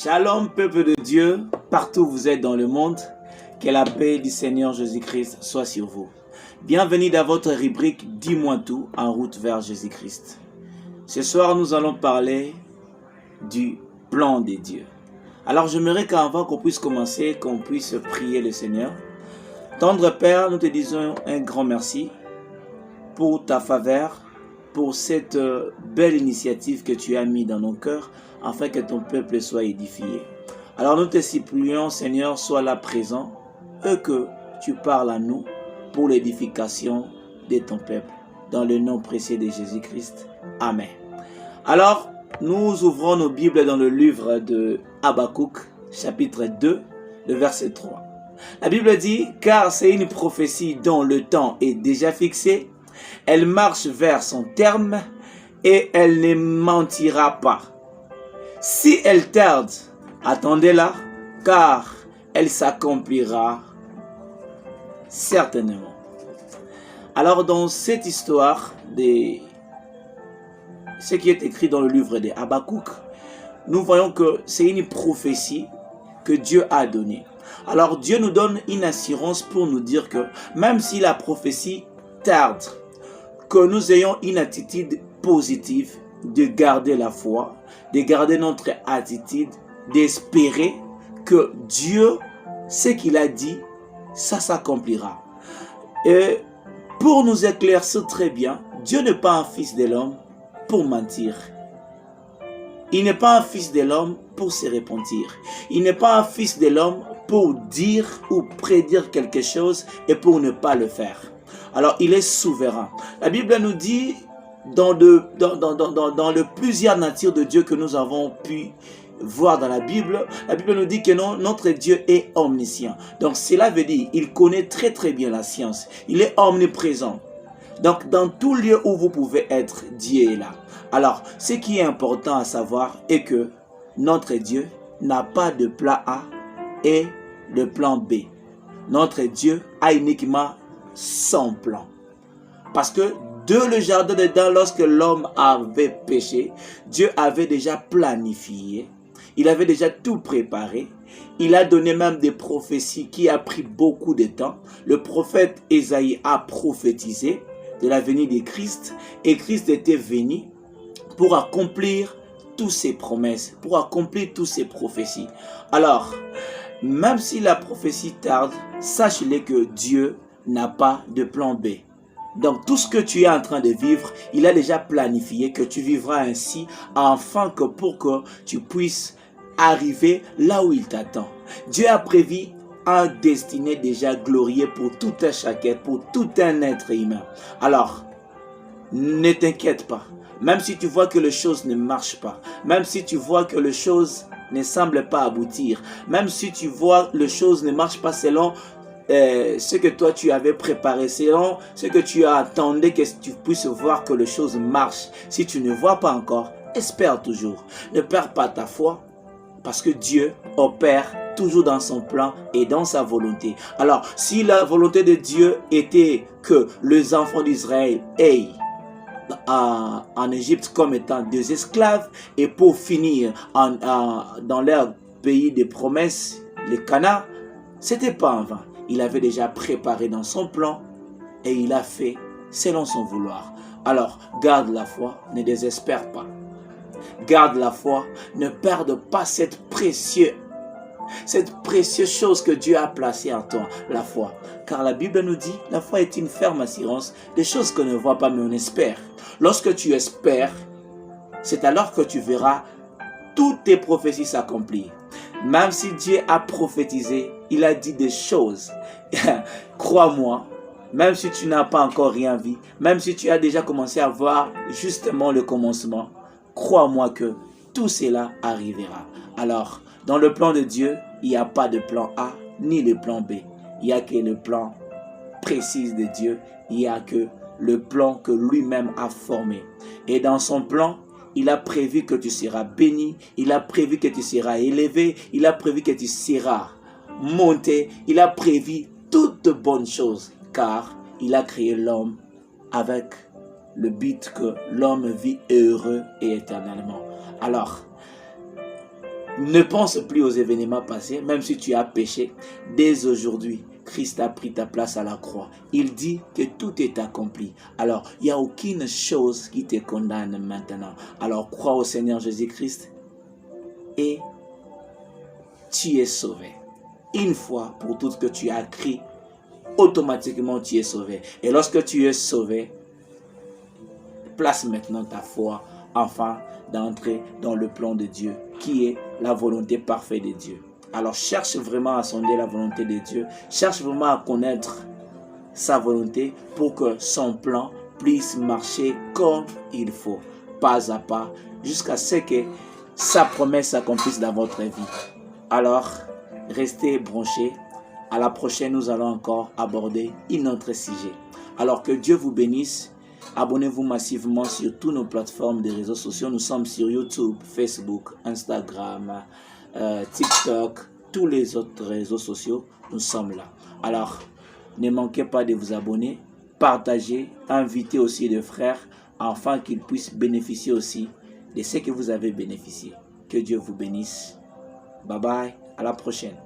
Shalom, peuple de Dieu, partout où vous êtes dans le monde, que la paix du Seigneur Jésus-Christ soit sur vous. Bienvenue dans votre rubrique Dis-moi tout, en route vers Jésus-Christ. Ce soir, nous allons parler du plan de Dieu. Alors, j'aimerais qu'avant qu'on puisse commencer, qu'on puisse prier le Seigneur. Tendre Père, nous te disons un grand merci pour ta faveur, pour cette belle initiative que tu as mise dans nos cœurs, afin que ton peuple soit édifié. Alors nous te supplions, Seigneur, sois là présent, et que tu parles à nous pour l'édification de ton peuple. Dans le nom précieux de Jésus-Christ. Amen. Alors, nous ouvrons nos Bibles dans le livre de Habakkuk, chapitre 2, le verset 3. La Bible dit, car c'est une prophétie dont le temps est déjà fixé, elle marche vers son terme et elle ne mentira pas. Si elle tarde, attendez-la, car elle s'accomplira certainement. Alors dans cette histoire de ce qui est écrit dans le livre de Habakkuk, nous voyons que c'est une prophétie que Dieu a donnée. Alors Dieu nous donne une assurance pour nous dire que même si la prophétie tarde, que nous ayons une attitude positive, de garder la foi, de garder notre attitude, d'espérer que Dieu, ce qu'il a dit, ça s'accomplira. Et pour nous éclaircir très bien, Dieu n'est pas un fils de l'homme pour mentir. Il n'est pas un fils de l'homme pour se repentir. Il n'est pas un fils de l'homme pour dire ou prédire quelque chose et pour ne pas le faire. Alors, il est souverain. La Bible nous dit, dans le plusieurs natures de Dieu que nous avons pu voir dans la Bible nous dit que notre Dieu est omniscient. Donc, cela veut dire qu'il connaît très très bien la science. Il est omniprésent. Donc, dans tout lieu où vous pouvez être, Dieu est là. Alors, ce qui est important à savoir est que notre Dieu n'a pas de plan A et de plan B. Notre Dieu a uniquement son plan. Parce que de le jardin d'Éden, lorsque l'homme avait péché, Dieu avait déjà planifié. Il avait déjà tout préparé. Il a donné même des prophéties qui a pris beaucoup de temps. Le prophète Ésaïe a prophétisé de la venue de Christ. Et Christ était venu pour accomplir toutes ses promesses, pour accomplir toutes ses prophéties. Alors, même si la prophétie tarde, sache-le que Dieu n'a pas de plan B. Donc tout ce que tu es en train de vivre, il a déjà planifié que tu vivras ainsi, afin que pour que tu puisses arriver là où il t'attend. Dieu a prévu un destiné déjà glorieux pour tout un chacun, pour tout un être humain. Alors, ne t'inquiète pas. Même si tu vois que les choses ne marchent pas, même si tu vois que les choses ne semblent pas aboutir, même si tu vois que les choses ne marchent pas selon ce que toi tu avais préparé, selon ce que tu attendais que tu puisses voir que les choses marchent. Si tu ne vois pas encore, espère toujours. Ne perds pas ta foi, parce que Dieu opère toujours dans son plan et dans sa volonté. Alors, si la volonté de Dieu était que les enfants d'Israël aient en Égypte comme étant des esclaves, et pour finir dans leur pays de promesses, le Canaan, c'était pas en vain. Il avait déjà préparé dans son plan et il a fait selon son vouloir. Alors, garde la foi, ne désespère pas. Garde la foi, ne perde pas cette précieuse chose que Dieu a placée en toi, la foi. Car la Bible nous dit, la foi est une ferme assurance des choses qu'on ne voit pas mais on espère. Lorsque tu espères, c'est alors que tu verras toutes tes prophéties s'accomplir. Même si Dieu a prophétisé, il a dit des choses. Crois-moi, même si tu n'as pas encore rien vu, même si tu as déjà commencé à voir justement le commencement, crois-moi que tout cela arrivera. Alors, dans le plan de Dieu, il n'y a pas de plan A ni de plan B. Il n'y a que le plan précis de Dieu. Il n'y a que le plan que lui-même a formé. Et dans son plan, il a prévu que tu seras béni, il a prévu que tu seras élevé, il a prévu que tu seras monté, il a prévu toutes bonnes choses, car il a créé l'homme avec le but que l'homme vit heureux et éternellement. Alors, Ne pense plus aux événements passés, même si tu as péché. Dès aujourd'hui, Christ a pris ta place à la croix. Il dit que tout est accompli. Alors, il n'y a aucune chose qui te condamne maintenant. Alors, crois au Seigneur Jésus-Christ et tu es sauvé. Une fois pour toutes que tu as crié, automatiquement tu es sauvé. Et lorsque tu es sauvé, place maintenant ta foi afin d'entrer dans le plan de Dieu, qui est la volonté parfaite de Dieu. Alors cherche vraiment à sonder la volonté de Dieu, cherche vraiment à connaître sa volonté pour que son plan puisse marcher comme il faut, pas à pas, jusqu'à ce que sa promesse s'accomplisse dans votre vie. Alors, restez branchés. À la prochaine, nous allons encore aborder un autre sujet. Alors que Dieu vous bénisse. Abonnez-vous massivement sur toutes nos plateformes de réseaux sociaux. Nous sommes sur YouTube, Facebook, Instagram, TikTok, tous les autres réseaux sociaux. Nous sommes là. Alors, ne manquez pas de vous abonner, partager, inviter aussi des frères afin qu'ils puissent bénéficier aussi de ce que vous avez bénéficié. Que Dieu vous bénisse. Bye bye. À la prochaine.